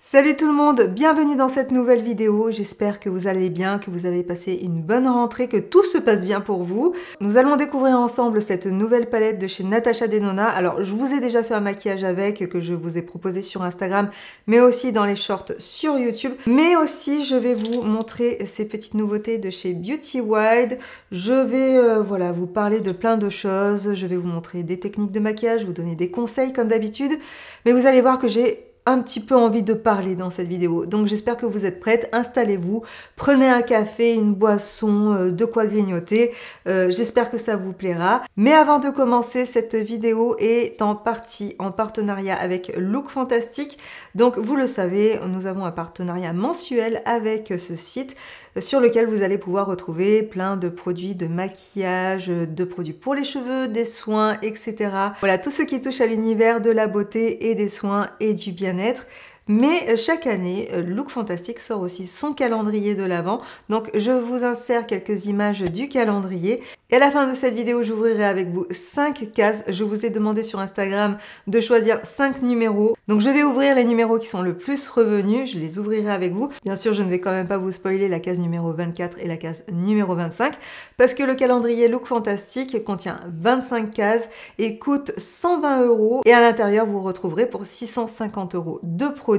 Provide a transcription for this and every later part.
Salut tout le monde, bienvenue dans cette nouvelle vidéo. J'espère que vous allez bien, que vous avez passé une bonne rentrée, que tout se passe bien pour vous. Nous allons découvrir ensemble cette nouvelle palette de chez Natasha Denona. Alors, je vous ai déjà fait un maquillage avec, que je vous ai proposé sur Instagram, mais aussi dans les shorts sur YouTube. Mais aussi, je vais vous montrer ces petites nouveautés de chez Beauty Wild. Je vais voilà, vous parler de plein de choses. Je vais vous montrer des techniques de maquillage, vous donner des conseils comme d'habitude. Mais vous allez voir que j'ai un petit peu envie de parler dans cette vidéo. Donc j'espère que vous êtes prêtes. Installez-vous, prenez un café, une boisson, de quoi grignoter. J'espère que ça vous plaira. Mais avant de commencer, cette vidéo est en partie en partenariat avec Look Fantastic. Donc vous le savez, nous avons un partenariat mensuel avec ce site sur lequel vous allez pouvoir retrouver plein de produits de maquillage, de produits pour les cheveux, des soins, etc. Voilà, tout ce qui touche à l'univers de la beauté et des soins et du bien-être. Mais chaque année, Look Fantastic sort aussi son calendrier de l'Avent. Donc je vous insère quelques images du calendrier. Et à la fin de cette vidéo, j'ouvrirai avec vous 5 cases. Je vous ai demandé sur Instagram de choisir 5 numéros. Donc je vais ouvrir les numéros qui sont le plus revenus. Je les ouvrirai avec vous. Bien sûr, je ne vais quand même pas vous spoiler la case numéro 24 et la case numéro 25. Parce que le calendrier Look Fantastic contient 25 cases et coûte 120 €. Et à l'intérieur, vous retrouverez pour 650 € de produits.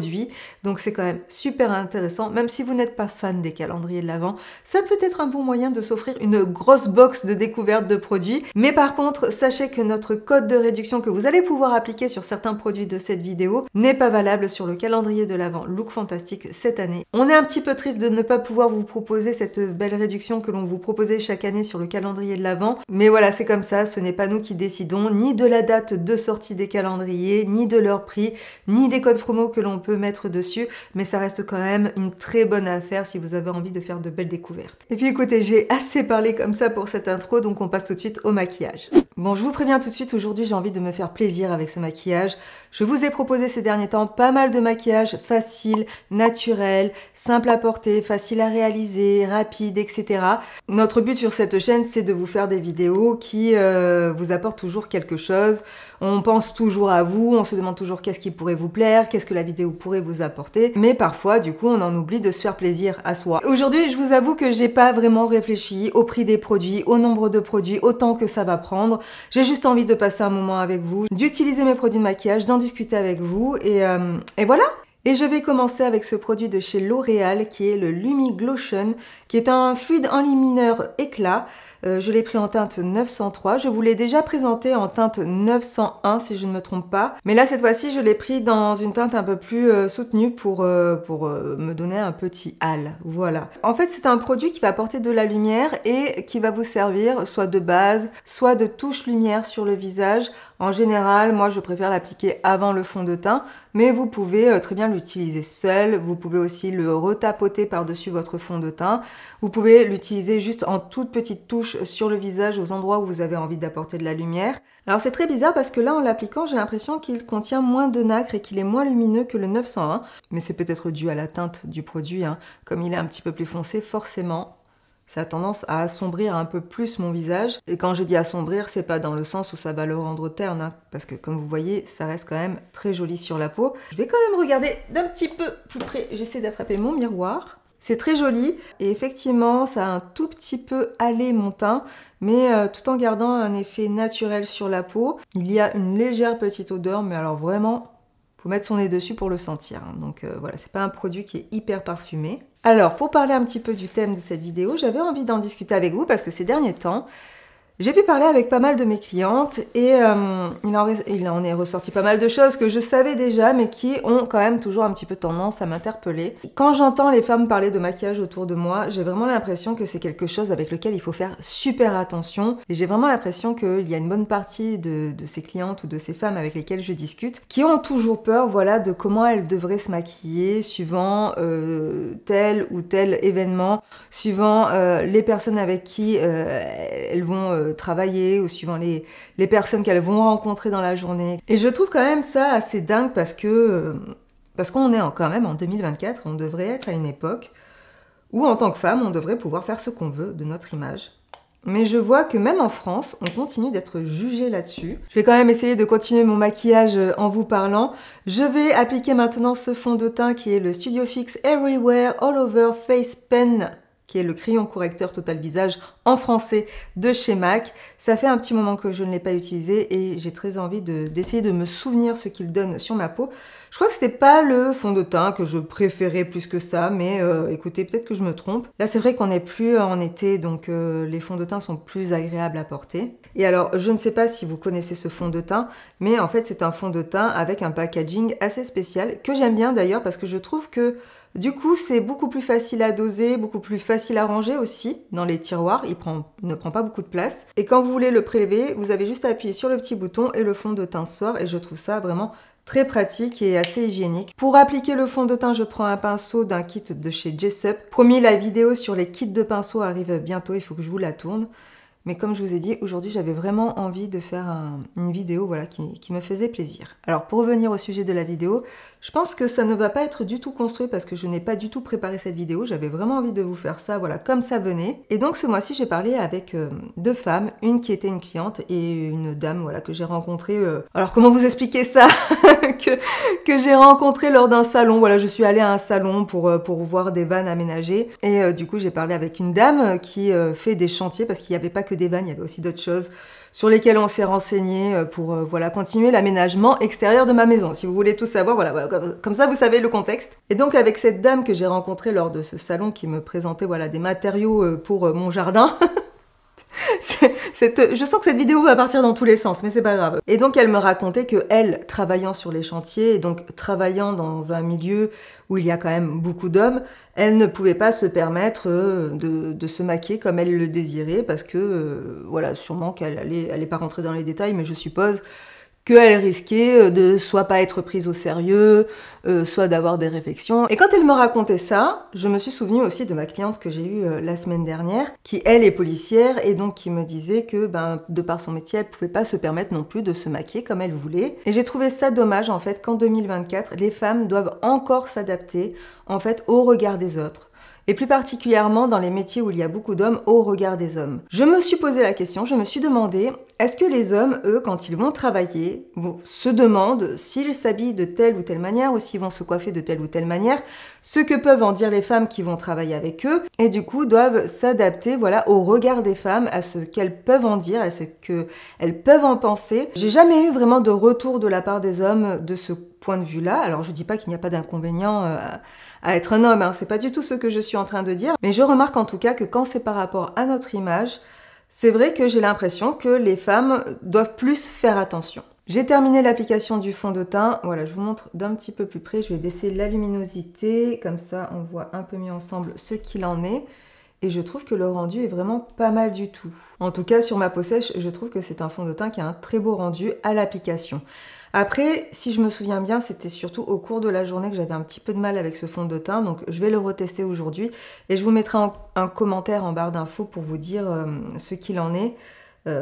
Donc c'est quand même super intéressant. Même si vous n'êtes pas fan des calendriers de l'Avent, ça peut être un bon moyen de s'offrir une grosse box de découverte de produits. Mais par contre, sachez que notre code de réduction que vous allez pouvoir appliquer sur certains produits de cette vidéo n'est pas valable sur le calendrier de l'Avent Look Fantastic cette année. On est un petit peu triste de ne pas pouvoir vous proposer cette belle réduction que l'on vous proposait chaque année sur le calendrier de l'Avent. Mais voilà, c'est comme ça, ce n'est pas nous qui décidons ni de la date de sortie des calendriers, ni de leur prix, ni des codes promo que l'on peut mettre dessus, mais ça reste quand même une très bonne affaire si vous avez envie de faire de belles découvertes. Et puis écoutez, j'ai assez parlé comme ça pour cette intro, donc on passe tout de suite au maquillage. Bon, je vous préviens tout de suite, aujourd'hui j'ai envie de me faire plaisir avec ce maquillage. Je vous ai proposé ces derniers temps pas mal de maquillages faciles, naturels, simples à porter, faciles à réaliser, rapides, etc. Notre but sur cette chaîne, c'est de vous faire des vidéos qui vous apportent toujours quelque chose. On pense toujours à vous, on se demande toujours qu'est-ce qui pourrait vous plaire, qu'est-ce que la vidéo pourrait vous apporter, mais parfois, du coup, on en oublie de se faire plaisir à soi. Aujourd'hui, je vous avoue que j'ai pas vraiment réfléchi au prix des produits, au nombre de produits, au temps que ça va prendre. J'ai juste envie de passer un moment avec vous, d'utiliser mes produits de maquillage, d'en discuter avec vous, et voilà! Et je vais commencer avec ce produit de chez L'Oréal qui est le Lumi Glotion, qui est un fluide enlumineur éclat. Je l'ai pris en teinte 903. Je vous l'ai déjà présenté en teinte 901 si je ne me trompe pas. Mais là, cette fois-ci, je l'ai pris dans une teinte un peu plus soutenue pour me donner un petit hâle. Voilà. En fait, c'est un produit qui va apporter de la lumière et qui va vous servir soit de base, soit de touche lumière sur le visage. En général, moi, je préfère l'appliquer avant le fond de teint, mais vous pouvez très bien l'utiliser seul. Vous pouvez aussi le retapoter par-dessus votre fond de teint. Vous pouvez l'utiliser juste en toute petite touche sur le visage aux endroits où vous avez envie d'apporter de la lumière. Alors c'est très bizarre parce que là en l'appliquant j'ai l'impression qu'il contient moins de nacre et qu'il est moins lumineux que le 901. Mais c'est peut-être dû à la teinte du produit, hein. Comme il est un petit peu plus foncé, forcément ça a tendance à assombrir un peu plus mon visage. Et quand je dis assombrir, c'est pas dans le sens où ça va le rendre terne, hein, parce que comme vous voyez, ça reste quand même très joli sur la peau. Je vais quand même regarder d'un petit peu plus près. J'essaie d'attraper mon miroir. C'est très joli et effectivement, ça a un tout petit peu hâlé mon teint, mais tout en gardant un effet naturel sur la peau. Il y a une légère petite odeur, mais alors vraiment, faut mettre son nez dessus pour le sentir. Hein. Donc voilà, c'est pas un produit qui est hyper parfumé. Alors, pour parler un petit peu du thème de cette vidéo, j'avais envie d'en discuter avec vous parce que ces derniers temps, j'ai pu parler avec pas mal de mes clientes et il en est ressorti pas mal de choses que je savais déjà mais qui ont quand même toujours un petit peu tendance à m'interpeller. Quand j'entends les femmes parler de maquillage autour de moi, j'ai vraiment l'impression que c'est quelque chose avec lequel il faut faire super attention et j'ai vraiment l'impression qu'il y a une bonne partie de ces clientes ou de ces femmes avec lesquelles je discute qui ont toujours peur, voilà, de comment elles devraient se maquiller suivant tel ou tel événement, suivant les personnes avec qui elles vont travailler ou suivant les personnes qu'elles vont rencontrer dans la journée. Et je trouve quand même ça assez dingue parce qu'on est quand même en 2024, on devrait être à une époque où en tant que femme, on devrait pouvoir faire ce qu'on veut de notre image. mais je vois que même en France, on continue d'être jugé là-dessus. Je vais quand même essayer de continuer mon maquillage en vous parlant. Je vais appliquer maintenant ce fond de teint qui est le Studio Fix Everywhere All Over Face Pen, qui est le crayon correcteur total visage en français de chez MAC. Ça fait un petit moment que je ne l'ai pas utilisé et j'ai très envie d'essayer de me souvenir ce qu'il donne sur ma peau. Je crois que c'était pas le fond de teint que je préférais plus que ça, mais écoutez, peut-être que je me trompe. Là, c'est vrai qu'on n'est plus en été, donc les fonds de teint sont plus agréables à porter. Et alors, je ne sais pas si vous connaissez ce fond de teint, mais en fait, c'est un fond de teint avec un packaging assez spécial, que j'aime bien d'ailleurs, parce que je trouve que du coup, c'est beaucoup plus facile à doser, beaucoup plus facile à ranger aussi dans les tiroirs. Il ne prend pas beaucoup de place. Et quand vous voulez le prélever, vous avez juste à appuyer sur le petit bouton et le fond de teint sort. Et je trouve ça vraiment très pratique et assez hygiénique. Pour appliquer le fond de teint, je prends un pinceau d'un kit de chez Jessup. Promis, la vidéo sur les kits de pinceaux arrive bientôt, il faut que je vous la tourne. Mais comme je vous ai dit, aujourd'hui, j'avais vraiment envie de faire une vidéo voilà, qui me faisait plaisir. Alors, pour revenir au sujet de la vidéo, je pense que ça ne va pas être du tout construit parce que je n'ai pas du tout préparé cette vidéo. J'avais vraiment envie de vous faire ça, voilà, comme ça venait. Et donc, ce mois-ci, j'ai parlé avec deux femmes, une qui était une cliente et une dame, voilà, que j'ai rencontrée. Alors, comment vous expliquer ça que j'ai rencontrée lors d'un salon. Voilà, je suis allée à un salon pour voir des vannes aménagées. Et du coup, j'ai parlé avec une dame qui fait des chantiers parce qu'il n'y avait pas que des vannes, il y avait aussi d'autres choses sur lesquelles on s'est renseigné pour voilà, continuer l'aménagement extérieur de ma maison. Si vous voulez tout savoir, voilà, comme ça vous savez le contexte. Et donc avec cette dame que j'ai rencontrée lors de ce salon qui me présentait voilà, des matériaux pour mon jardin, je sens que cette vidéo va partir dans tous les sens, mais c'est pas grave. Et donc elle me racontait que elle, travaillant sur les chantiers, et donc travaillant dans un milieu où il y a quand même beaucoup d'hommes, elle ne pouvait pas se permettre de se maquiller comme elle le désirait, parce que, voilà, sûrement qu'elle allait pas rentrer dans les détails, mais je suppose qu'elle risquait de soit pas être prise au sérieux, soit d'avoir des réflexions. Et quand elle me racontait ça, je me suis souvenue aussi de ma cliente que j'ai eue la semaine dernière, qui elle est policière et donc qui me disait que de par son métier, elle pouvait pas se permettre non plus de se maquiller comme elle voulait. Et j'ai trouvé ça dommage en fait qu'en 2024, les femmes doivent encore s'adapter en fait au regard des autres. Et plus particulièrement dans les métiers où il y a beaucoup d'hommes, au regard des hommes. Je me suis posé la question, je me suis demandé, est-ce que les hommes, eux, quand ils vont travailler, se demandent s'ils s'habillent de telle ou telle manière ou s'ils vont se coiffer de telle ou telle manière, ce que peuvent en dire les femmes qui vont travailler avec eux, et du coup doivent s'adapter voilà, au regard des femmes, à ce qu'elles peuvent en dire, à ce qu'elles peuvent en penser. J'ai jamais eu vraiment de retour de la part des hommes de ce point de vue-là. Alors je dis pas qu'il n'y a pas d'inconvénient à être un homme, hein. C'est pas du tout ce que je suis en train de dire, mais je remarque en tout cas que quand c'est par rapport à notre image, c'est vrai que j'ai l'impression que les femmes doivent plus faire attention. J'ai terminé l'application du fond de teint, voilà, je vous montre d'un petit peu plus près, je vais baisser la luminosité, comme ça on voit un peu mieux ensemble ce qu'il en est. Et je trouve que le rendu est vraiment pas mal du tout. En tout cas, sur ma peau sèche, je trouve que c'est un fond de teint qui a un très beau rendu à l'application. Après, si je me souviens bien, c'était surtout au cours de la journée que j'avais un petit peu de mal avec ce fond de teint, donc je vais le retester aujourd'hui et je vous mettrai un commentaire en barre d'infos pour vous dire ce qu'il en est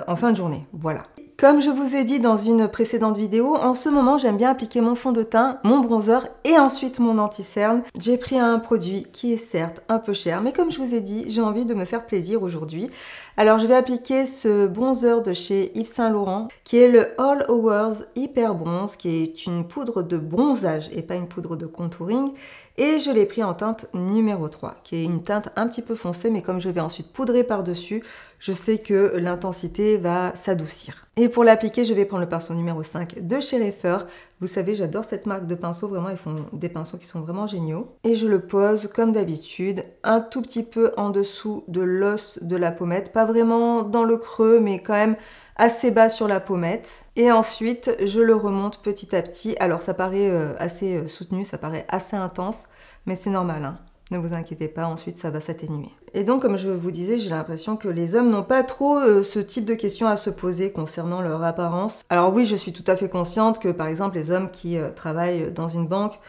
en fin de journée. Voilà. Comme je vous ai dit dans une précédente vidéo, en ce moment j'aime bien appliquer mon fond de teint, mon bronzer et ensuite mon anti-cerne. J'ai pris un produit qui est certes un peu cher, mais comme je vous ai dit, j'ai envie de me faire plaisir aujourd'hui. Alors je vais appliquer ce bronzer de chez Yves Saint Laurent, qui est le All Hours Hyper Bronze, qui est une poudre de bronzage et pas une poudre de contouring. Et je l'ai pris en teinte numéro 3, qui est une teinte un petit peu foncée, mais comme je vais ensuite poudrer par-dessus, je sais que l'intensité va s'adoucir. Et pour l'appliquer, je vais prendre le pinceau numéro 5 de chez Reifer. Vous savez, j'adore cette marque de pinceaux, vraiment, ils font des pinceaux qui sont vraiment géniaux. Et je le pose, comme d'habitude, un tout petit peu en dessous de l'os de la pommette, pas vraiment dans le creux, mais quand même assez bas sur la pommette. Et ensuite, je le remonte petit à petit. Alors, ça paraît assez soutenu, ça paraît assez intense, mais c'est normal, hein. Ne vous inquiétez pas, ensuite ça va s'atténuer. Et donc, comme je vous disais, j'ai l'impression que les hommes n'ont pas trop ce type de questions à se poser concernant leur apparence. Alors oui, je suis tout à fait consciente que, par exemple, les hommes qui travaillent dans une banque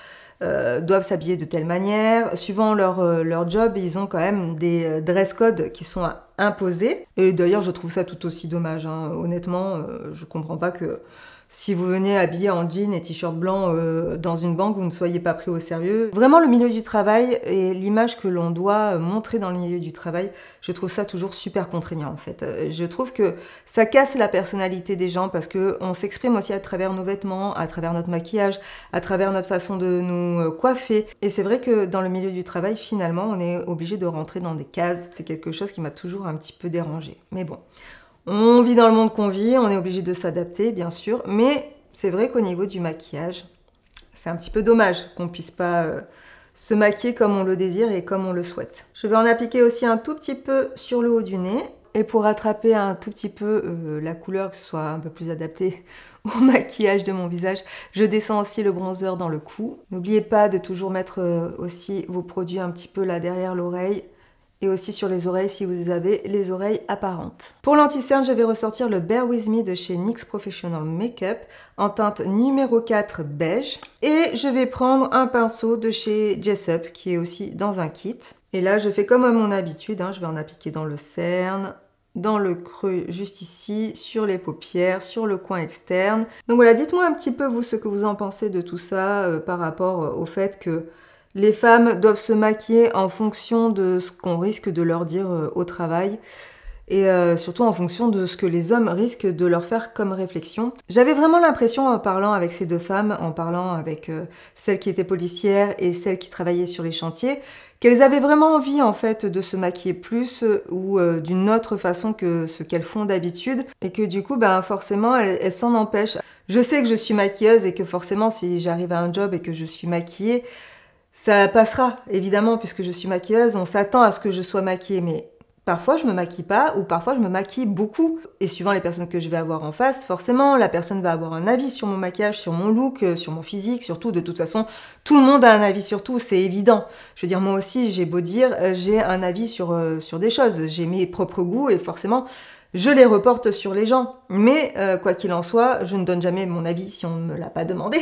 doivent s'habiller de telle manière. Suivant leur job, ils ont quand même des dress codes qui sont imposés. Et d'ailleurs, je trouve ça tout aussi dommage, hein. Honnêtement, je comprends pas que si vous venez habillé en jean et t-shirt blanc dans une banque, vous ne soyez pas pris au sérieux. Vraiment, le milieu du travail et l'image que l'on doit montrer dans le milieu du travail, je trouve ça toujours super contraignant en fait. Je trouve que ça casse la personnalité des gens parce qu'on s'exprime aussi à travers nos vêtements, à travers notre maquillage, à travers notre façon de nous coiffer. Et c'est vrai que dans le milieu du travail, finalement, on est obligé de rentrer dans des cases. C'est quelque chose qui m'a toujours un petit peu dérangée. Mais bon, on vit dans le monde qu'on vit, on est obligé de s'adapter, bien sûr. Mais c'est vrai qu'au niveau du maquillage, c'est un petit peu dommage qu'on puisse pas se maquiller comme on le désire et comme on le souhaite. Je vais en appliquer aussi un tout petit peu sur le haut du nez. Et pour rattraper un tout petit peu la couleur, que ce soit un peu plus adapté au maquillage de mon visage, je descends aussi le bronzer dans le cou. N'oubliez pas de toujours mettre aussi vos produits un petit peu là derrière l'oreille et aussi sur les oreilles si vous avez les oreilles apparentes. Pour l'anti-cerne, je vais ressortir le Bear With Me de chez NYX Professional Makeup en teinte numéro 4 beige. Et je vais prendre un pinceau de chez Jessup qui est aussi dans un kit. Et là, je fais comme à mon habitude, je vais en appliquer dans le cerne, dans le creux juste ici, sur les paupières, sur le coin externe. Donc voilà, dites-moi un petit peu vous ce que vous en pensez de tout ça par rapport au fait que les femmes doivent se maquiller en fonction de ce qu'on risque de leur dire au travail et surtout en fonction de ce que les hommes risquent de leur faire comme réflexion. J'avais vraiment l'impression en parlant avec ces deux femmes, en parlant avec celle qui était policière et celle qui travaillait sur les chantiers, qu'elles avaient vraiment envie en fait de se maquiller plus ou d'une autre façon que ce qu'elles font d'habitude et que du coup ben forcément elles s'en empêchent. Je sais que je suis maquilleuse et que forcément si j'arrive à un job et que je suis maquillée, ça passera évidemment puisque je suis maquilleuse, on s'attend à ce que je sois maquillée, mais parfois je me maquille pas ou parfois je me maquille beaucoup. Et suivant les personnes que je vais avoir en face, forcément la personne va avoir un avis sur mon maquillage, sur mon look, sur mon physique, surtout de toute façon tout le monde a un avis sur tout, c'est évident. Je veux dire moi aussi j'ai beau dire, j'ai un avis sur des choses, j'ai mes propres goûts et forcément je les reporte sur les gens. Mais quoi qu'il en soit, je ne donne jamais mon avis si on ne me l'a pas demandé.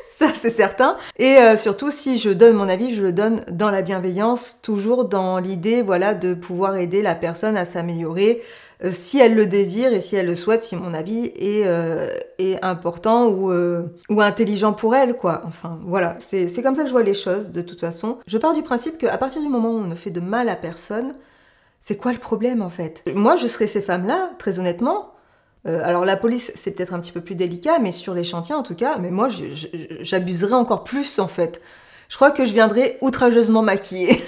Ça, c'est certain. Et surtout, si je donne mon avis, je le donne dans la bienveillance, toujours dans l'idée, voilà, de pouvoir aider la personne à s'améliorer si elle le désire et si elle le souhaite, si mon avis est important ou intelligent pour elle, quoi. Enfin, voilà, c'est comme ça que je vois les choses, de toute façon. Je pars du principe qu'à partir du moment où on ne fait de mal à personne, c'est quoi le problème, en fait? Moi, je serais ces femmes-là, très honnêtement. Alors la police, c'est peut-être un petit peu plus délicat, mais sur les chantiers en tout cas, mais moi j'abuserais encore plus en fait. Je crois que je viendrais outrageusement maquillée.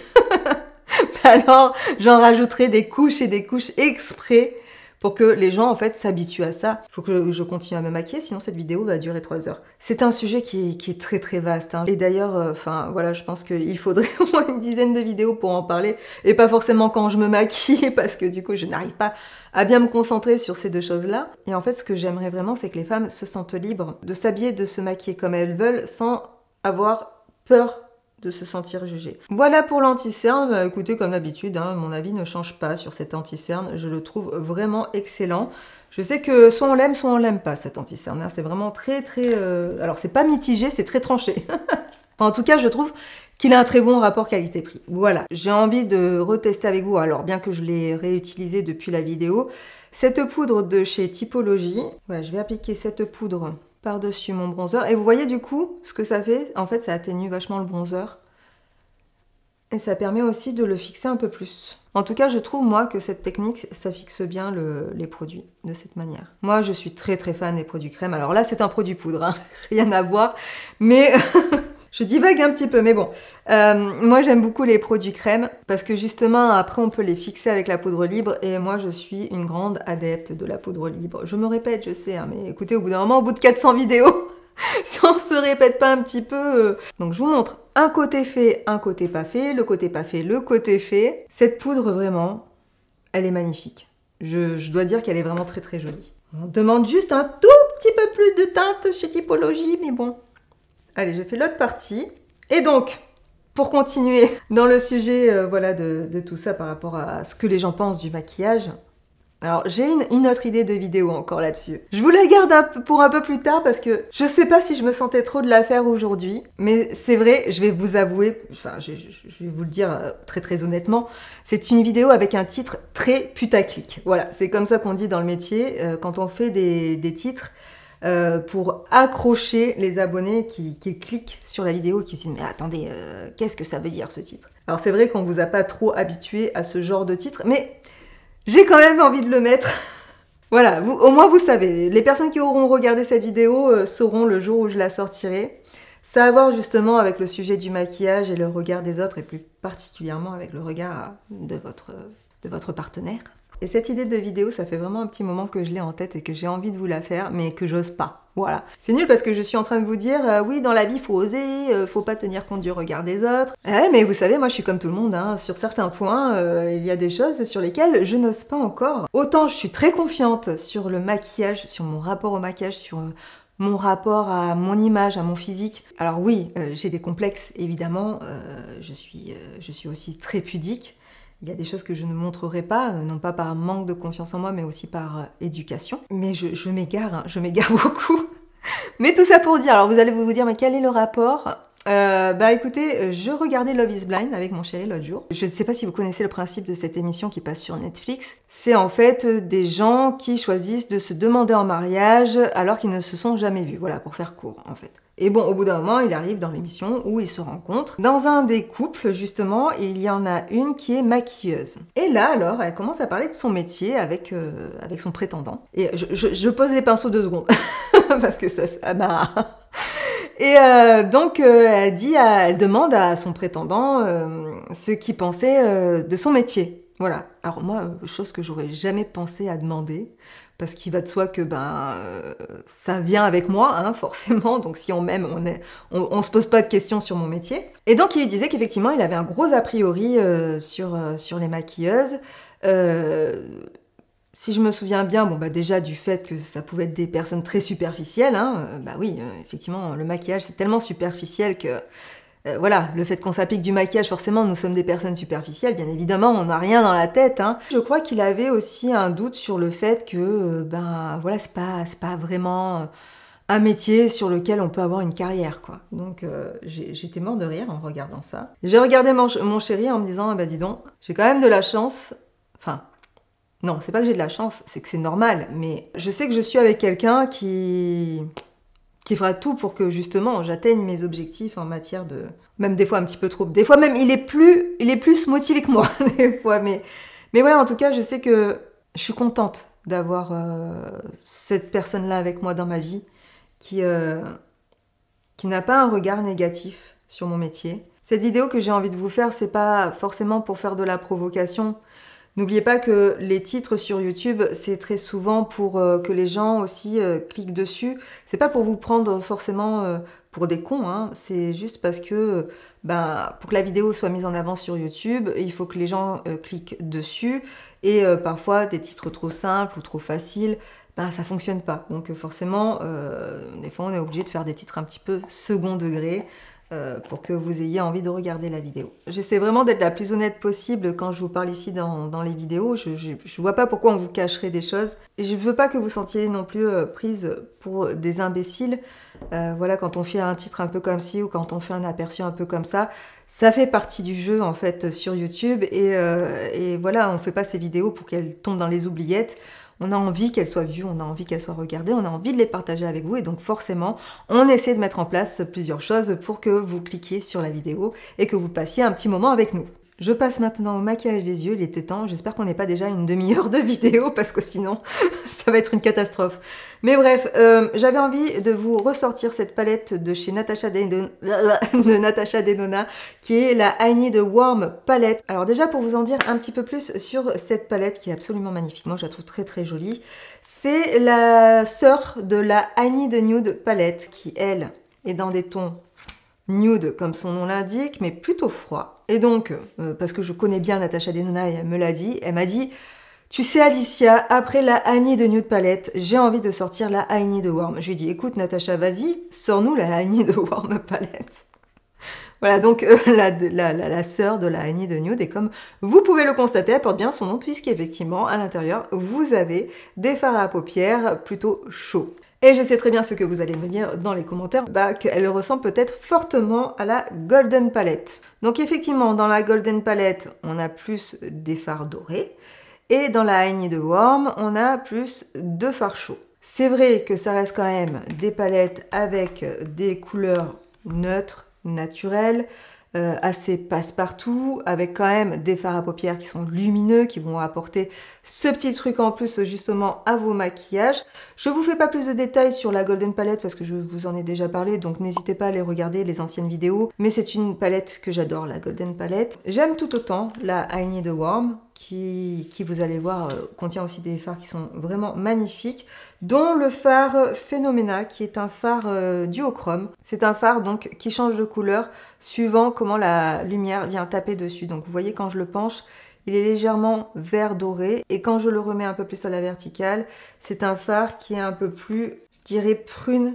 Alors j'en rajouterai des couches et des couches exprès pour que les gens en fait s'habituent à ça. Il faut que je continue à me maquiller, sinon cette vidéo va durer 3 heures. C'est un sujet qui est très très vaste. Hein. Et d'ailleurs, enfin voilà, je pense qu'il faudrait au moins une dizaine de vidéos pour en parler. Et pas forcément quand je me maquille, parce que du coup je n'arrive pas à bien me concentrer sur ces deux choses-là. Et en fait, ce que j'aimerais vraiment, c'est que les femmes se sentent libres de s'habiller, de se maquiller comme elles veulent, sans avoir peur de se sentir jugée. Voilà pour l'anti-cerne. Bah, écoutez, comme d'habitude, hein, mon avis ne change pas sur cet anti-cerne. Je le trouve vraiment excellent. Je sais que soit on l'aime pas, cet anti-cerne. Hein. C'est vraiment très, très... Alors, c'est pas mitigé, c'est très tranché. Enfin, en tout cas, je trouve qu'il a un très bon rapport qualité-prix. Voilà, j'ai envie de retester avec vous, alors bien que je l'ai réutilisé depuis la vidéo, cette poudre de chez Typologie. Voilà, je vais appliquer cette poudre par-dessus mon bronzer. Et vous voyez du coup ce que ça fait? En fait, ça atténue vachement le bronzer. Et ça permet aussi de le fixer un peu plus. En tout cas, je trouve, moi, que cette technique, ça fixe bien les produits de cette manière. Moi, je suis très très fan des produits crème. Alors là, c'est un produit poudre, hein. Rien à voir. Mais... Je divague un petit peu, mais bon. Moi, j'aime beaucoup les produits crème parce que justement, après, on peut les fixer avec la poudre libre et moi, je suis une grande adepte de la poudre libre. Je me répète, je sais, hein, mais écoutez, au bout d'un moment, au bout de 400 vidéos, si on se répète pas un petit peu... Donc, je vous montre un côté fait, un côté pas fait, le côté pas fait, le côté fait. Cette poudre, vraiment, elle est magnifique. Je dois dire qu'elle est vraiment très, très jolie. On demande juste un tout petit peu plus de teinte chez Typologie, mais bon... Allez, je fais l'autre partie. Et donc, pour continuer dans le sujet voilà, de tout ça par rapport à ce que les gens pensent du maquillage, alors j'ai une autre idée de vidéo encore là-dessus. Je vous la garde pour un peu plus tard parce que je sais pas si je me sentais trop de la faire aujourd'hui, mais c'est vrai, je vais vous avouer, enfin je vais vous le dire très très honnêtement, c'est une vidéo avec un titre très putaclic. Voilà, c'est comme ça qu'on dit dans le métier quand on fait des titres. pour accrocher les abonnés qui cliquent sur la vidéo et qui se disent « Mais attendez, qu'est-ce que ça veut dire ce titre ?» Alors c'est vrai qu'on vous a pas trop habitué à ce genre de titre, mais j'ai quand même envie de le mettre. Voilà, au moins vous savez, les personnes qui auront regardé cette vidéo sauront le jour où je la sortirai. Ça a à voir justement avec le sujet du maquillage et le regard des autres, et plus particulièrement avec le regard de votre partenaire. Et cette idée de vidéo, ça fait vraiment un petit moment que je l'ai en tête et que j'ai envie de vous la faire, mais que j'ose pas. Voilà. C'est nul parce que je suis en train de vous dire, oui, dans la vie, faut oser, faut pas tenir compte du regard des autres. Mais vous savez, moi, je suis comme tout le monde, hein. Sur certains points, il y a des choses sur lesquelles je n'ose pas encore. Autant je suis très confiante sur le maquillage, sur mon rapport au maquillage, sur mon rapport à mon image, à mon physique. Alors oui, j'ai des complexes, évidemment. Je suis aussi très pudique. Il y a des choses que je ne montrerai pas, non pas par manque de confiance en moi, mais aussi par éducation. Mais je m'égare, hein, je m'égare beaucoup. Mais tout ça pour dire, alors vous allez vous dire, mais quel est le rapport ? Bah écoutez, je regardais Love is Blind avec mon chéri l'autre jour. Je ne sais pas si vous connaissez le principe de cette émission qui passe sur Netflix. C'est en fait des gens qui choisissent de se demander en mariage alors qu'ils ne se sont jamais vus. Voilà, pour faire court en fait. Et bon, au bout d'un moment, il arrive dans l'émission où ils se rencontrent. Dans un des couples, justement, il y en a une qui est maquilleuse. Et là, alors, elle commence à parler de son métier avec son prétendant. Et je pose les pinceaux 2 secondes. Parce que ça m'a... Et donc, elle demande à son prétendant ce qu'il pensait de son métier. Voilà. Alors moi, chose que j'aurais jamais pensé à demander, parce qu'il va de soi que ça vient avec moi, hein, forcément. Donc si on m'aime, on se pose pas de questions sur mon métier. Et donc il lui disait qu'effectivement, il avait un gros a priori sur les maquilleuses. Si je me souviens bien, bon bah déjà du fait que ça pouvait être des personnes très superficielles, hein, bah oui, effectivement, le maquillage c'est tellement superficiel que voilà, le fait qu'on s'applique du maquillage, forcément, nous sommes des personnes superficielles, bien évidemment, on n'a rien dans la tête, hein. Je crois qu'il avait aussi un doute sur le fait que, voilà, c'est pas vraiment un métier sur lequel on peut avoir une carrière, quoi. Donc, j'étais mort de rire en regardant ça. J'ai regardé mon chéri en me disant, bah dis donc, j'ai quand même de la chance, enfin... Non, c'est pas que j'ai de la chance, c'est que c'est normal, mais je sais que je suis avec quelqu'un qui fera tout pour que justement j'atteigne mes objectifs en matière de... Même des fois un petit peu trop. Des fois même il est plus motivé que moi, des fois. Mais voilà, en tout cas, je sais que je suis contente d'avoir cette personne-là avec moi dans ma vie qui n'a pas un regard négatif sur mon métier. Cette vidéo que j'ai envie de vous faire, c'est pas forcément pour faire de la provocation. N'oubliez pas que les titres sur YouTube, c'est très souvent pour que les gens aussi cliquent dessus. C'est pas pour vous prendre forcément pour des cons, hein. C'est juste parce que pour que la vidéo soit mise en avant sur YouTube, il faut que les gens cliquent dessus. Et parfois, des titres trop simples ou trop faciles, ça fonctionne pas. Donc forcément, des fois, on est obligé de faire des titres un petit peu second degré. Pour que vous ayez envie de regarder la vidéo. J'essaie vraiment d'être la plus honnête possible quand je vous parle ici dans les vidéos. Je vois pas pourquoi on vous cacherait des choses. Et je veux pas que vous sentiez non plus prise pour des imbéciles. Voilà, quand on fait un titre un peu comme ci ou quand on fait un aperçu un peu comme ça fait partie du jeu en fait sur YouTube. Et voilà, on fait pas ces vidéos pour qu'elles tombent dans les oubliettes. On a envie qu'elles soient vues, on a envie qu'elles soient regardées, on a envie de les partager avec vous et donc forcément, on essaie de mettre en place plusieurs choses pour que vous cliquiez sur la vidéo et que vous passiez un petit moment avec nous. Je passe maintenant au maquillage des yeux, il était temps. J'espère qu'on n'est pas déjà une demi-heure de vidéo parce que sinon, ça va être une catastrophe. Mais bref, j'avais envie de vous ressortir cette palette de chez Natasha Denona, qui est la I Need a Warm palette. Alors déjà, pour vous en dire un petit peu plus sur cette palette qui est absolument magnifique, moi je la trouve très très jolie, c'est la sœur de la I Need a Nude palette qui, elle, est dans des tons nude comme son nom l'indique, mais plutôt froid. Et donc, parce que je connais bien Natasha Denona et elle me l'a dit, elle m'a dit « Tu sais Alicia, après la I Need a Nude palette, j'ai envie de sortir la I Need a Warm. » Je lui ai dit « Écoute Natasha, vas-y, sors-nous la I Need a Warm palette. » Voilà, donc la sœur de la I Need a Nude, et comme vous pouvez le constater, elle porte bien son nom, puisqu'effectivement, à l'intérieur, vous avez des fards à paupières plutôt chauds. Et je sais très bien ce que vous allez me dire dans les commentaires, qu'elle ressemble peut-être fortement à la Golden Palette. Donc effectivement, dans la Golden Palette, on a plus des fards dorés, et dans la I Need a Warm, on a plus de fards chauds. C'est vrai que ça reste quand même des palettes avec des couleurs neutres, naturelles, assez passe-partout, avec quand même des fards à paupières qui sont lumineux, qui vont apporter ce petit truc en plus justement à vos maquillages. Je vous fais pas plus de détails sur la Golden Palette parce que je vous en ai déjà parlé, donc n'hésitez pas à aller regarder les anciennes vidéos. Mais c'est une palette que j'adore, la Golden Palette. J'aime tout autant la I Need a Warm, qui vous allez voir contient aussi des fards qui sont vraiment magnifiques, dont le fard Phenomena, qui est un fard duochrome. C'est un fard donc qui change de couleur suivant comment la lumière vient taper dessus. Donc vous voyez, quand je le penche, il est légèrement vert doré, et quand je le remets un peu plus à la verticale, c'est un fard qui est un peu plus, je dirais, prune.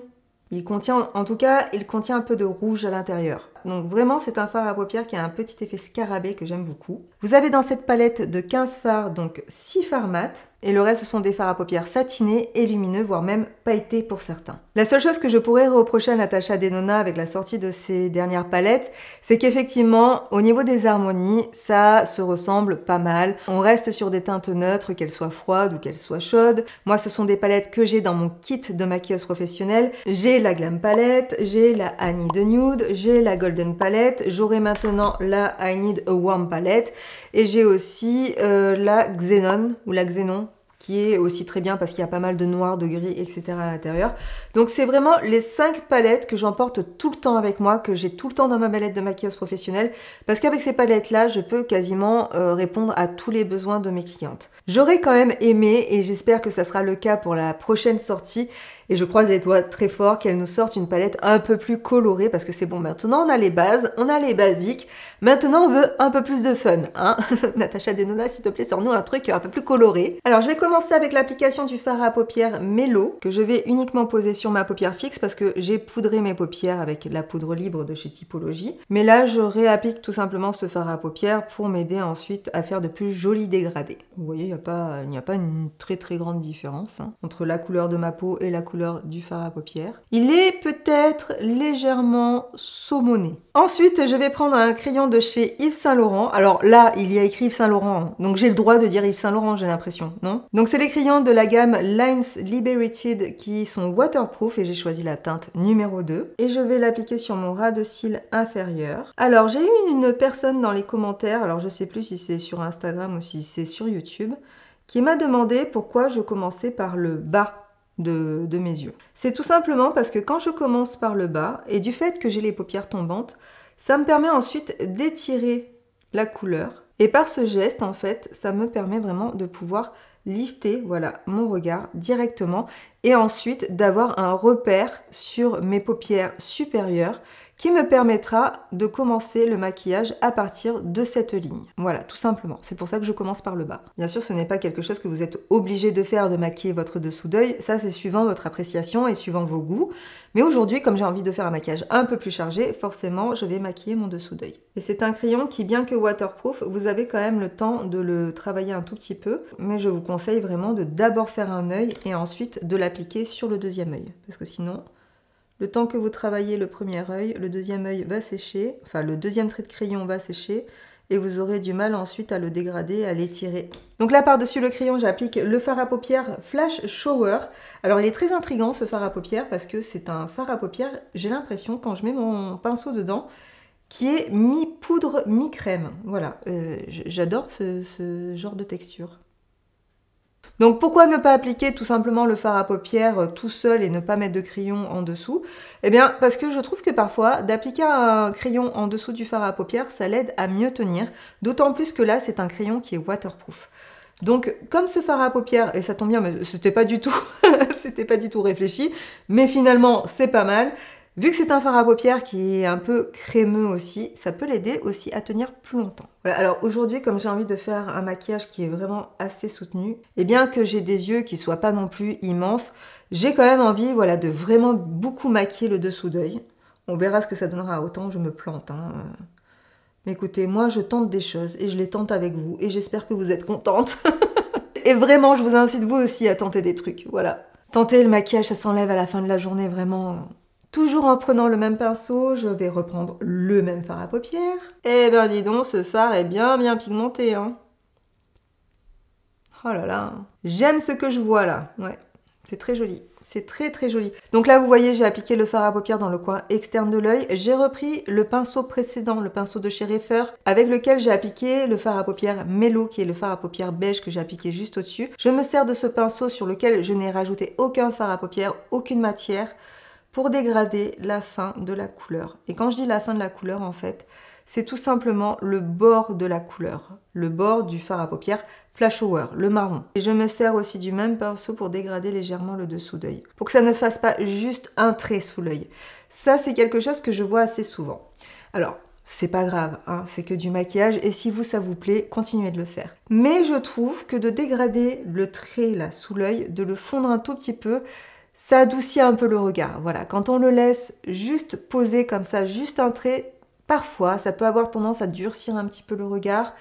Il contient, en tout cas, il contient un peu de rouge à l'intérieur. Donc vraiment, c'est un fard à paupières qui a un petit effet scarabée que j'aime beaucoup. Vous avez dans cette palette de 15 fards, donc 6 fards mat, et le reste, ce sont des fards à paupières satinés et lumineux, voire même pailletés pour certains. La seule chose que je pourrais reprocher à Natasha Denona avec la sortie de ces dernières palettes, c'est qu'effectivement, au niveau des harmonies, ça se ressemble pas mal. On reste sur des teintes neutres, qu'elles soient froides ou qu'elles soient chaudes. Moi, ce sont des palettes que j'ai dans mon kit de maquilleuse professionnelle. J'ai la Glam Palette, j'ai la I Need a Nude, j'ai la Golden Palette, j'aurai maintenant la I Need a Warm Palette, et j'ai aussi la Xenon, ou la Xenon, qui est aussi très bien parce qu'il y a pas mal de noir, de gris, etc. à l'intérieur. Donc c'est vraiment les 5 palettes que j'emporte tout le temps avec moi, que j'ai tout le temps dans ma palette de maquilleuse professionnelle, parce qu'avec ces palettes-là, je peux quasiment répondre à tous les besoins de mes clientes. J'aurais quand même aimé, et j'espère que ça sera le cas pour la prochaine sortie, et je croise les doigts très fort qu'elle nous sorte une palette un peu plus colorée, parce que c'est bon, maintenant on a les bases, on a les basiques, maintenant on veut un peu plus de fun, hein. Natasha Denona, s'il te plaît, sors-nous un truc un peu plus coloré. Alors je vais commencer avec l'application du fard à paupières Mellow, que je vais uniquement poser sur ma paupière fixe, parce que j'ai poudré mes paupières avec la poudre libre de chez Typologie. Mais là, je réapplique tout simplement ce fard à paupières pour m'aider ensuite à faire de plus jolis dégradés. Vous voyez, il n'y a pas une très grande différence hein, entre la couleur de ma peau et la couleur du fard à paupières. Il est peut-être légèrement saumoné. Ensuite, je vais prendre un crayon de chez Yves Saint Laurent. Alors là, il y a écrit Yves Saint Laurent, donc j'ai le droit de dire Yves Saint Laurent, j'ai l'impression, non? Donc c'est les crayons de la gamme Lines Liberated qui sont waterproof, et j'ai choisi la teinte numéro 2. Et je vais l'appliquer sur mon ras de cils inférieur. Alors j'ai eu une personne dans les commentaires, alors je sais plus si c'est sur Instagram ou si c'est sur YouTube, qui m'a demandé pourquoi je commençais par le bas de mes yeux. C'est tout simplement parce que quand je commence par le bas, et du fait que j'ai les paupières tombantes, ça me permet ensuite d'étirer la couleur. Et par ce geste, en fait, ça me permet vraiment de pouvoir lifter, voilà, mon regard directement, et ensuite d'avoir un repère sur mes paupières supérieures qui me permettra de commencer le maquillage à partir de cette ligne. Voilà, tout simplement. C'est pour ça que je commence par le bas. Bien sûr, ce n'est pas quelque chose que vous êtes obligé de faire, de maquiller votre dessous d'œil. Ça, c'est suivant votre appréciation et suivant vos goûts. Mais aujourd'hui, comme j'ai envie de faire un maquillage un peu plus chargé, forcément, je vais maquiller mon dessous d'œil. Et c'est un crayon qui, bien que waterproof, vous avez quand même le temps de le travailler un tout petit peu. Mais je vous conseille vraiment de d'abord faire un œil et ensuite de l'appliquer sur le deuxième œil. Parce que sinon, le temps que vous travaillez le premier œil, le deuxième œil va sécher, enfin le deuxième trait de crayon va sécher, et vous aurez du mal ensuite à le dégrader, à l'étirer. Donc là, par-dessus le crayon, j'applique le fard à paupières Flash Shower. Alors il est très intriguant ce fard à paupières, parce que c'est un fard à paupières, j'ai l'impression, quand je mets mon pinceau dedans, qui est mi-poudre, mi-crème. Voilà, j'adore ce genre de texture. Donc pourquoi ne pas appliquer tout simplement le fard à paupières tout seul et ne pas mettre de crayon en dessous? Eh bien parce que je trouve que parfois d'appliquer un crayon en dessous du fard à paupières, ça l'aide à mieux tenir, d'autant plus que là c'est un crayon qui est waterproof. Donc comme ce fard à paupières, et ça tombe bien, mais c'était pas du tout, c'était pas du tout réfléchi, mais finalement c'est pas mal. Vu que c'est un fard à paupières qui est un peu crémeux aussi, ça peut l'aider aussi à tenir plus longtemps. Voilà, alors aujourd'hui, comme j'ai envie de faire un maquillage qui est vraiment assez soutenu, et bien que j'ai des yeux qui soient pas non plus immenses, j'ai quand même envie, voilà, de vraiment beaucoup maquiller le dessous d'œil. On verra ce que ça donnera, autant je me plante, hein. Mais écoutez, moi je tente des choses et je les tente avec vous et j'espère que vous êtes contente. Et vraiment, je vous incite vous aussi à tenter des trucs, voilà. Tenter le maquillage, ça s'enlève à la fin de la journée, vraiment. Toujours en prenant le même pinceau, je vais reprendre le même fard à paupières. Eh ben dis donc, ce fard est bien pigmenté, hein. Oh là là. J'aime ce que je vois là, ouais. C'est très joli. C'est très très joli. Donc là, vous voyez, j'ai appliqué le fard à paupières dans le coin externe de l'œil. J'ai repris le pinceau précédent, le pinceau de chez Reifer, avec lequel j'ai appliqué le fard à paupières Mellow, qui est le fard à paupières beige que j'ai appliqué juste au-dessus. Je me sers de ce pinceau sur lequel je n'ai rajouté aucun fard à paupières, aucune matière, pour dégrader la fin de la couleur. Et quand je dis la fin de la couleur, en fait, c'est tout simplement le bord de la couleur, le bord du fard à paupières Flash Hour, le marron. Et je me sers aussi du même pinceau pour dégrader légèrement le dessous d'œil, pour que ça ne fasse pas juste un trait sous l'œil. Ça, c'est quelque chose que je vois assez souvent. Alors, c'est pas grave, hein, c'est que du maquillage, et si vous, ça vous plaît, continuez de le faire. Mais je trouve que de dégrader le trait là sous l'œil, de le fondre un tout petit peu, ça adoucit un peu le regard. Voilà, quand on le laisse juste poser comme ça, juste un trait, parfois, ça peut avoir tendance à durcir un petit peu le regard,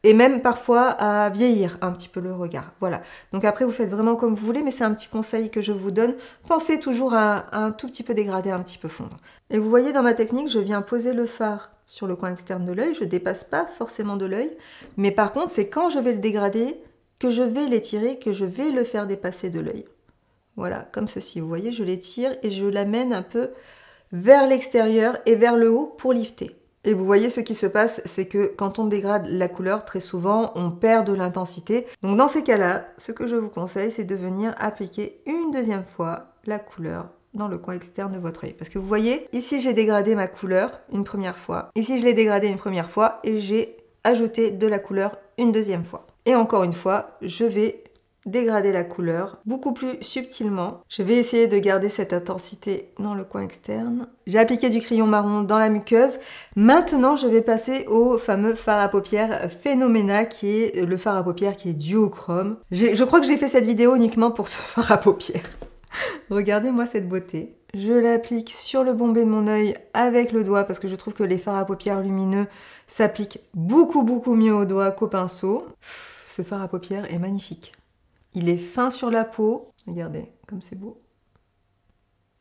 et même parfois à vieillir un petit peu le regard. Voilà. Donc après, vous faites vraiment comme vous voulez, mais c'est un petit conseil que je vous donne. Pensez toujours à un tout petit peu dégrader, un petit peu fondre. Et vous voyez dans ma technique, je viens poser le fard sur le coin externe de l'œil. Je ne dépasse pas forcément de l'œil. Mais par contre, c'est quand je vais le dégrader que je vais l'étirer, que je vais le faire dépasser de l'œil. Voilà, comme ceci. Vous voyez, je l'étire et je l'amène un peu vers l'extérieur et vers le haut pour lifter. Et vous voyez ce qui se passe, c'est que quand on dégrade la couleur, très souvent, on perd de l'intensité. Donc dans ces cas-là, ce que je vous conseille, c'est de venir appliquer une deuxième fois la couleur dans le coin externe de votre œil. Parce que vous voyez, ici j'ai dégradé ma couleur une première fois. Ici je l'ai dégradé une première fois et j'ai ajouté de la couleur une deuxième fois. Et encore une fois, je vais dégrader la couleur beaucoup plus subtilement. Je vais essayer de garder cette intensité dans le coin externe. J'ai appliqué du crayon marron dans la muqueuse. Maintenant, je vais passer au fameux fard à paupières Phenomena, qui est le fard à paupières qui est duochrome. Je crois que j'ai fait cette vidéo uniquement pour ce fard à paupières. Regardez-moi cette beauté. Je l'applique sur le bombé de mon œil avec le doigt parce que je trouve que les fards à paupières lumineux s'appliquent beaucoup mieux au doigt qu'au pinceau. Ce fard à paupières est magnifique. Il est fin sur la peau. Regardez, comme c'est beau.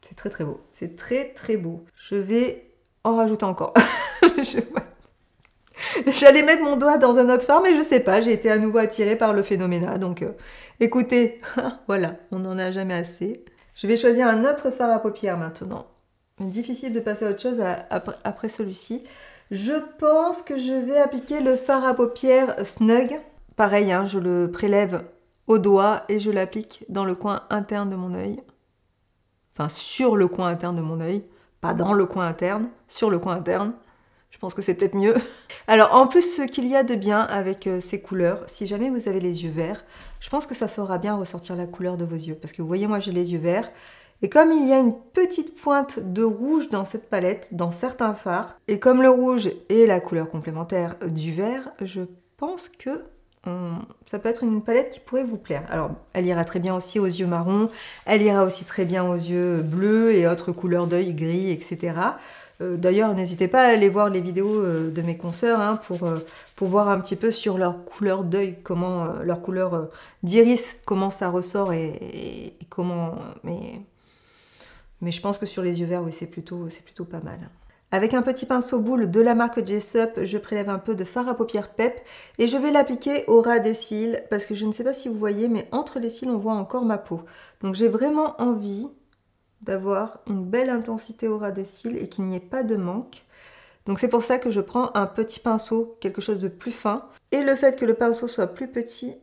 C'est très beau. C'est très beau. Je vais en rajouter encore. J'allais mettre mon doigt dans un autre fard, mais je sais pas. J'ai été à nouveau attirée par le Phenomena. Donc, écoutez, voilà, on n'en a jamais assez. Je vais choisir un autre fard à paupières maintenant. Difficile de passer à autre chose après celui-ci. Je pense que je vais appliquer le fard à paupières Snug. Pareil, hein, je le prélève au doigt et je l'applique dans le coin interne de mon œil. Enfin, sur le coin interne de mon œil. Pas dans le coin interne, sur le coin interne. Je pense que c'est peut-être mieux. Alors, en plus, ce qu'il y a de bien avec ces couleurs, si jamais vous avez les yeux verts, je pense que ça fera bien ressortir la couleur de vos yeux. Parce que vous voyez, moi, j'ai les yeux verts. Et comme il y a une petite pointe de rouge dans cette palette, dans certains fards, et comme le rouge est la couleur complémentaire du vert, je pense que ça peut être une palette qui pourrait vous plaire. Alors, elle ira très bien aussi aux yeux marrons, elle ira aussi très bien aux yeux bleus et autres couleurs d'œil, gris, etc. D'ailleurs, n'hésitez pas à aller voir les vidéos de mes consoeurs hein, pour voir un petit peu sur leur couleur d'œil, comment leur couleur d'iris, comment ça ressort et comment... Mais je pense que sur les yeux verts, oui, c'est plutôt pas mal. Avec un petit pinceau boule de la marque Jessup, je prélève un peu de fard à paupières Pep et je vais l'appliquer au ras des cils parce que je ne sais pas si vous voyez, mais entre les cils, on voit encore ma peau. Donc j'ai vraiment envie d'avoir une belle intensité au ras des cils et qu'il n'y ait pas de manque. Donc c'est pour ça que je prends un petit pinceau, quelque chose de plus fin. Et le fait que le pinceau soit plus petit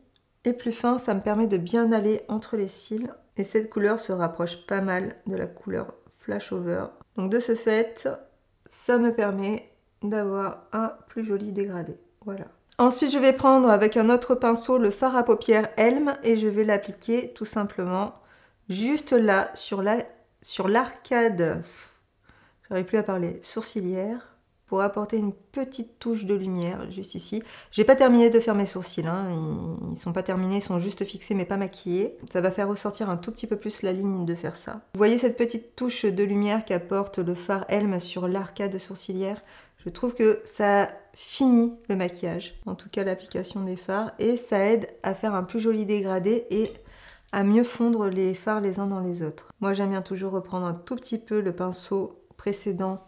et plus fin, ça me permet de bien aller entre les cils. Et cette couleur se rapproche pas mal de la couleur Flash Over. Donc de ce fait, ça me permet d'avoir un plus joli dégradé. Voilà. Ensuite, je vais prendre avec un autre pinceau le fard à paupières Elm et je vais l'appliquer tout simplement juste là, sur l'arcade, j'arrive plus à parler, sourcilière, pour apporter une petite touche de lumière juste ici. J'ai pas terminé de faire mes sourcils, hein. Ils sont pas terminés, ils sont juste fixés mais pas maquillés. Ça va faire ressortir un tout petit peu plus la ligne de faire ça. Vous voyez cette petite touche de lumière qu'apporte le fard Elm sur l'arcade sourcilière? Je trouve que ça finit le maquillage, en tout cas l'application des fards, et ça aide à faire un plus joli dégradé et à mieux fondre les fards les uns dans les autres. Moi j'aime bien toujours reprendre un tout petit peu le pinceau précédent,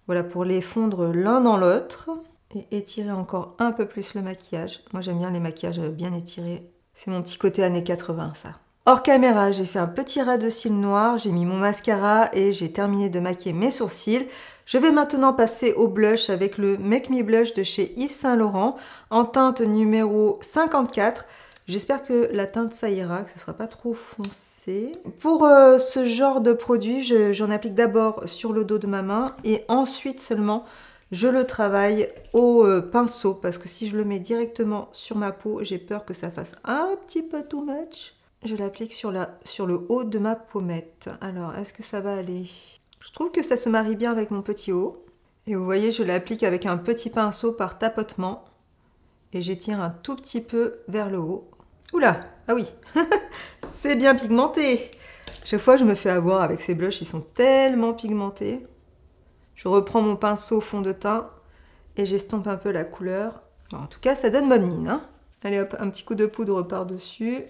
voilà, pour les fondre l'un dans l'autre et étirer encore un peu plus le maquillage. Moi j'aime bien les maquillages bien étirés. C'est mon petit côté années 80 ça. Hors caméra, j'ai fait un petit ras de cils noir, j'ai mis mon mascara et j'ai terminé de maquiller mes sourcils. Je vais maintenant passer au blush avec le Make Me Blush de chez Yves Saint Laurent en teinte numéro 54. J'espère que la teinte ça ira, que ça ne sera pas trop foncé. Pour ce genre de produit, j'en applique d'abord sur le dos de ma main et ensuite seulement je le travaille au pinceau parce que si je le mets directement sur ma peau, j'ai peur que ça fasse un petit peu too much. Je l'applique sur le haut de ma pommette. Alors, est-ce que ça va aller? Je trouve que ça se marie bien avec mon petit haut. Et vous voyez, je l'applique avec un petit pinceau par tapotement. Et j'étire un tout petit peu vers le haut. Oula! Ah oui! C'est bien pigmenté! Chaque fois, je me fais avoir avec ces blushs, ils sont tellement pigmentés. Je reprends mon pinceau fond de teint et j'estompe un peu la couleur. Alors, en tout cas, ça donne bonne mine, hein. Allez hop, un petit coup de poudre par-dessus.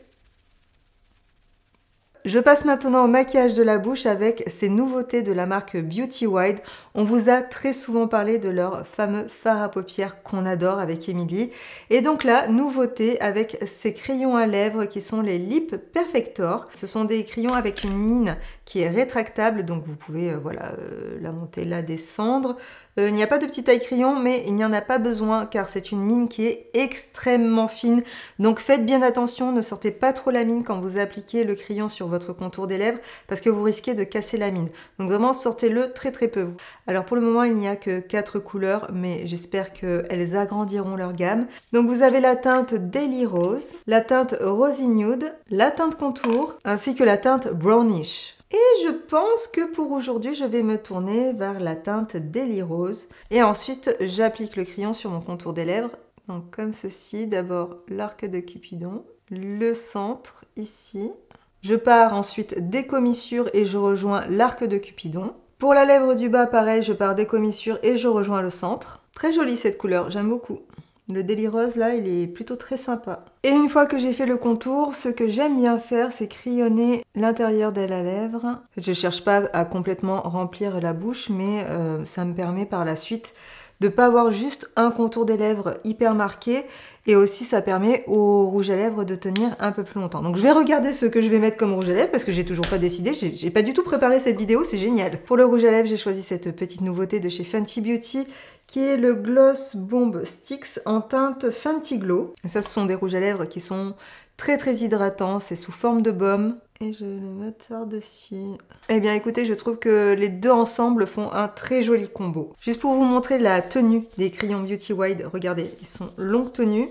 Je passe maintenant au maquillage de la bouche avec ces nouveautés de la marque Beauty Wide. On vous a très souvent parlé de leur fameux fard à paupières qu'on adore avec Émilie. Et donc là, nouveauté avec ces crayons à lèvres qui sont les Lip Perfector. Ce sont des crayons avec une mine qui est rétractable, donc vous pouvez voilà, la monter, la descendre. Il n'y a pas de petit taille crayon, mais il n'y en a pas besoin car c'est une mine qui est extrêmement fine. Donc faites bien attention, ne sortez pas trop la mine quand vous appliquez le crayon sur votre contour des lèvres parce que vous risquez de casser la mine. Donc vraiment sortez-le très peu. Alors pour le moment il n'y a que 4 couleurs, mais j'espère qu'elles agrandiront leur gamme. Donc vous avez la teinte Daily Rose, la teinte Rosy Nude, la teinte Contour, ainsi que la teinte Brownish. Et je pense que pour aujourd'hui, je vais me tourner vers la teinte Daily Rose. Et ensuite, j'applique le crayon sur mon contour des lèvres. Donc comme ceci, d'abord l'arc de Cupidon, le centre ici. Je pars ensuite des commissures et je rejoins l'arc de Cupidon. Pour la lèvre du bas, pareil, je pars des commissures et je rejoins le centre. Très jolie cette couleur, j'aime beaucoup. Le Daily Rose, là, il est plutôt très sympa. Et une fois que j'ai fait le contour, ce que j'aime bien faire, c'est crayonner l'intérieur de la lèvre. Je ne cherche pas à complètement remplir la bouche, mais ça me permet par la suite de ne pas avoir juste un contour des lèvres hyper marqué. Et aussi, ça permet au rouge à lèvres de tenir un peu plus longtemps. Donc, je vais regarder ce que je vais mettre comme rouge à lèvres parce que j'ai toujours pas décidé. J'ai pas du tout préparé cette vidéo, c'est génial. Pour le rouge à lèvres, j'ai choisi cette petite nouveauté de chez Fenty Beauty qui est le Gloss Bomb Sticks en teinte Fenty Glow. Et ça, ce sont des rouges à lèvres qui sont très hydratants. C'est sous forme de baume. Et je vais le mettre par-dessus. Eh bien écoutez, je trouve que les deux ensemble font un très joli combo. Juste pour vous montrer la tenue des crayons Beauty Wide, regardez, ils sont longue tenue.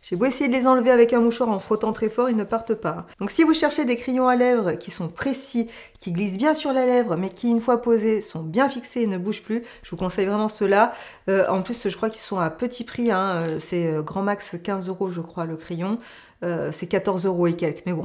J'ai beau essayer de les enlever avec un mouchoir en frottant très fort, ils ne partent pas. Donc si vous cherchez des crayons à lèvres qui sont précis, qui glissent bien sur la lèvre, mais qui une fois posés sont bien fixés et ne bougent plus, je vous conseille vraiment ceux-là. En plus, je crois qu'ils sont à petit prix, hein. C'est grand max 15 € je crois le crayon. C'est 14 € et quelques, mais bon,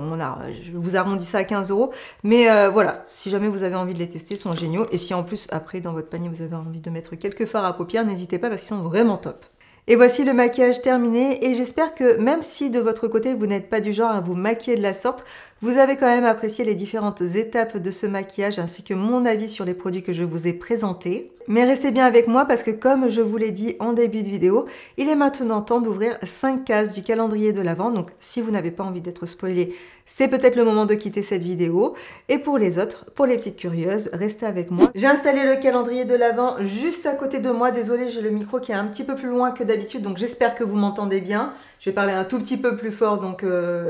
je vous arrondis ça à 15 €. Mais voilà, si jamais vous avez envie de les tester, ils sont géniaux. Et si en plus, après, dans votre panier, vous avez envie de mettre quelques fards à paupières, n'hésitez pas parce qu'ils sont vraiment top. Et voici le maquillage terminé et j'espère que même si de votre côté vous n'êtes pas du genre à vous maquiller de la sorte, vous avez quand même apprécié les différentes étapes de ce maquillage ainsi que mon avis sur les produits que je vous ai présentés. Mais restez bien avec moi parce que comme je vous l'ai dit en début de vidéo, il est maintenant temps d'ouvrir 5 cases du calendrier de l'Avent. Donc si vous n'avez pas envie d'être spoilé, c'est peut-être le moment de quitter cette vidéo. Et pour les autres, pour les petites curieuses, restez avec moi. J'ai installé le calendrier de l'Avent juste à côté de moi. Désolée, j'ai le micro qui est un petit peu plus loin que d'habitude, donc j'espère que vous m'entendez bien. Je vais parler un tout petit peu plus fort, donc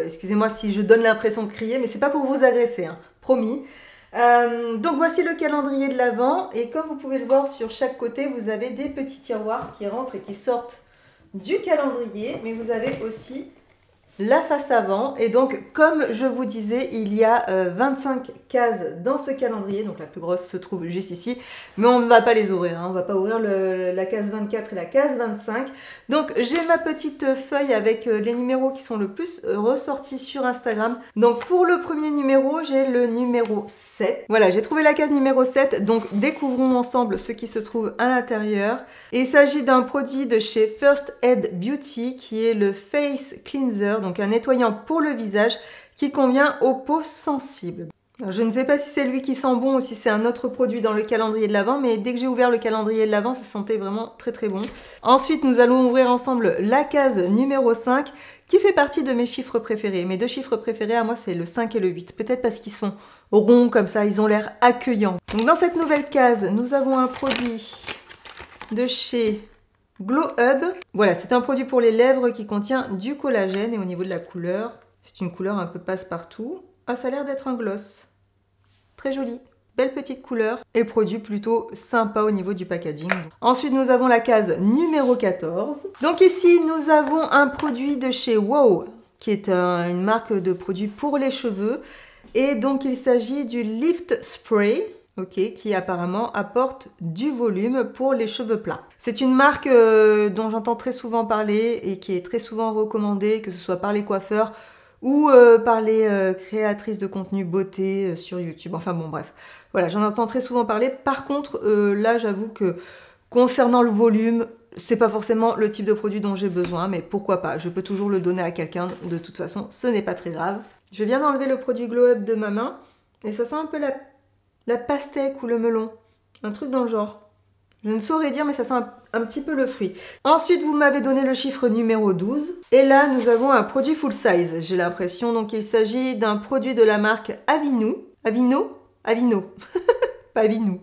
excusez-moi si je donne l'impression de crier, mais c'est pas pour vous agresser, hein, promis. Donc voici le calendrier de l'Avent et comme vous pouvez le voir sur chaque côté vous avez des petits tiroirs qui rentrent et qui sortent du calendrier, mais vous avez aussi la face avant et donc comme je vous disais il y a 25 cases dans ce calendrier, donc la plus grosse se trouve juste ici, mais on ne va pas les ouvrir, hein. On ne va pas ouvrir la case 24 et la case 25. Donc j'ai ma petite feuille avec les numéros qui sont le plus ressortis sur Instagram. Donc pour le premier numéro j'ai le numéro 7, voilà, j'ai trouvé la case numéro 7, donc découvrons ensemble ce qui se trouve à l'intérieur. Il s'agit d'un produit de chez First Aid Beauty qui est le Face Cleanser, donc un nettoyant pour le visage qui convient aux peaux sensibles. Alors, je ne sais pas si c'est lui qui sent bon ou si c'est un autre produit dans le calendrier de l'Avent, mais dès que j'ai ouvert le calendrier de l'Avent, ça sentait vraiment très très bon. Ensuite, nous allons ouvrir ensemble la case numéro 5, qui fait partie de mes chiffres préférés. Mes deux chiffres préférés à moi, c'est le 5 et le 8. Peut-être parce qu'ils sont ronds comme ça, ils ont l'air accueillants. Donc dans cette nouvelle case, nous avons un produit de chez Glow Hub. Voilà, c'est un produit pour les lèvres qui contient du collagène et au niveau de la couleur, c'est une couleur un peu passe-partout. Ah, ça a l'air d'être un gloss. Très joli. Belle petite couleur et produit plutôt sympa au niveau du packaging. Ensuite, nous avons la case numéro 14. Donc ici, nous avons un produit de chez Wow, qui est une marque de produits pour les cheveux. Et donc, il s'agit du Lift Spray, qui apparemment apporte du volume pour les cheveux plats. C'est une marque dont j'entends très souvent parler et qui est très souvent recommandée, que ce soit par les coiffeurs ou par les créatrices de contenu beauté sur YouTube. Enfin bon, bref. Voilà, j'en entends très souvent parler. Par contre, là, j'avoue que concernant le volume, c'est pas forcément le type de produit dont j'ai besoin, mais pourquoi pas, je peux toujours le donner à quelqu'un. De toute façon, ce n'est pas très grave. Je viens d'enlever le produit Glow Up de ma main et ça sent un peu la pastèque ou le melon. Un truc dans le genre. Je ne saurais dire, mais ça sent un petit peu le fruit. Ensuite, vous m'avez donné le chiffre numéro 12. Et là, nous avons un produit full size. J'ai l'impression, donc il s'agit d'un produit de la marque Avino. Avino. Pas Avinou.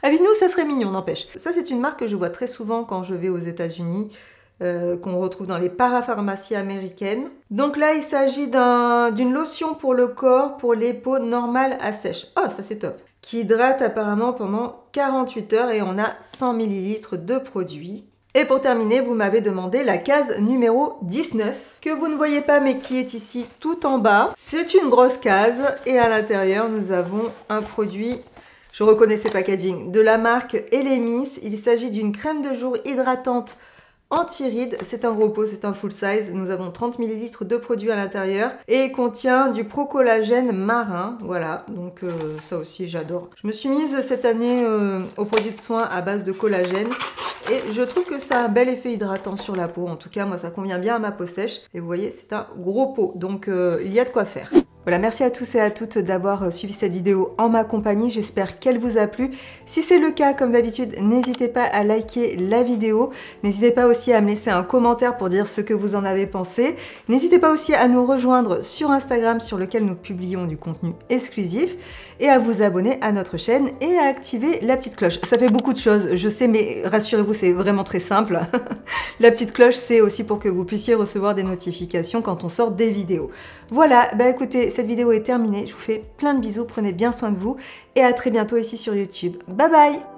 Avinou, ça serait mignon, n'empêche. Ça, c'est une marque que je vois très souvent quand je vais aux États-Unis, qu'on retrouve dans les parapharmacies américaines. Donc là, il s'agit d'une lotion pour le corps, pour les peaux normales à sèche. Oh, ça c'est top. Qui hydrate apparemment pendant 48 heures et on a 100 ml de produit. Et pour terminer, vous m'avez demandé la case numéro 19, que vous ne voyez pas mais qui est ici tout en bas. C'est une grosse case et à l'intérieur, nous avons un produit, je reconnais ces packaging, de la marque Elemis. Il s'agit d'une crème de jour hydratante anti-rides. C'est un gros pot, c'est un full size. Nous avons 30 ml de produit à l'intérieur et contient du pro-collagène marin. Voilà, donc ça aussi j'adore. Je me suis mise cette année aux produits de soins à base de collagène et je trouve que ça a un bel effet hydratant sur la peau. En tout cas, moi ça convient bien à ma peau sèche. Et vous voyez, c'est un gros pot, donc il y a de quoi faire. Voilà, merci à tous et à toutes d'avoir suivi cette vidéo en ma compagnie. J'espère qu'elle vous a plu. Si c'est le cas, comme d'habitude, n'hésitez pas à liker la vidéo. N'hésitez pas aussi à me laisser un commentaire pour dire ce que vous en avez pensé. N'hésitez pas aussi à nous rejoindre sur Instagram, sur lequel nous publions du contenu exclusif, et à vous abonner à notre chaîne et à activer la petite cloche. Ça fait beaucoup de choses, je sais, mais rassurez-vous, c'est vraiment très simple. La petite cloche, c'est aussi pour que vous puissiez recevoir des notifications quand on sort des vidéos. Voilà, bah écoutez, cette vidéo est terminée. Je vous fais plein de bisous, prenez bien soin de vous et à très bientôt ici sur YouTube. Bye bye!